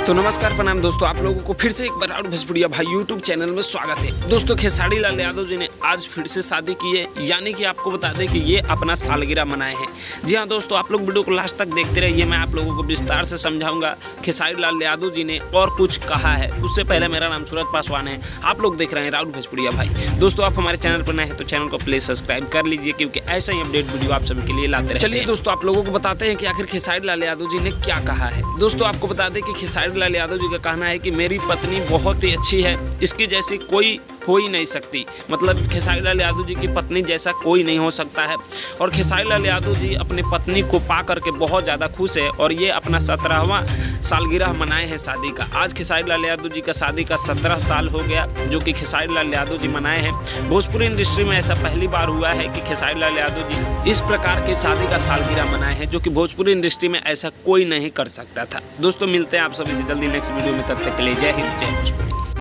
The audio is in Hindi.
तो नमस्कार प्रणाम दोस्तों, आप लोगों को फिर से एक बार राउत भोजपुरिया भाई यूट्यूब चैनल में स्वागत है। दोस्तों खेसारी लाल यादव जी ने आज फिर से शादी की है, यानी कि आपको बता दें कि ये अपना सालगिरह मनाए हैं। जी हाँ दोस्तों, आप लोग वीडियो को लास्ट तक देखते रहिए, मैं आप लोगों को विस्तार से समझाऊंगा खेसारी लाल यादव जी ने और कुछ कहा है। उससे पहले मेरा नाम सूरज पासवान है, आप लोग देख रहे हैं राउत भोजपुरिया भाई। दोस्तों आप हमारे चैनल पर नए हैं तो चैनल को प्लीज सब्सक्राइब कर लीजिए, क्योंकि ऐसा ही अपडेट वीडियो आप सभी के लिए लाते हैं। चलिए दोस्तों आप लोगों को बताते हैं कि आखिर खेसारी लाल यादव जी ने क्या कहा है। दोस्तों आपको बता दें कि खेसारी लाल यादव जी का कहना है कि मेरी पत्नी बहुत ही अच्छी है, इसकी जैसी कोई हो ही नहीं सकती। मतलब खेसारी लाल यादव जी की पत्नी जैसा कोई नहीं हो सकता है। और खेसारी लाल यादव जी अपनी पत्नी को पा करके बहुत ज़्यादा खुश है और ये अपना 17वां सालगिरह मनाए हैं शादी का। आज खेसारी लाल यादव जी का शादी का 17 साल हो गया, जो कि खेसारी लाल यादव जी मनाए हैं। भोजपुरी इंडस्ट्री में ऐसा पहली बार हुआ है कि खेसारी लाल यादव जी इस प्रकार के शादी का सालगिरह मनाए हैं, जो कि भोजपुरी इंडस्ट्री में ऐसा कोई नहीं कर सकता था। दोस्तों मिलते हैं आप सभी से जल्दी नेक्स्ट वीडियो में, तब तक के लिए जय हिंद जय भोजपुरी।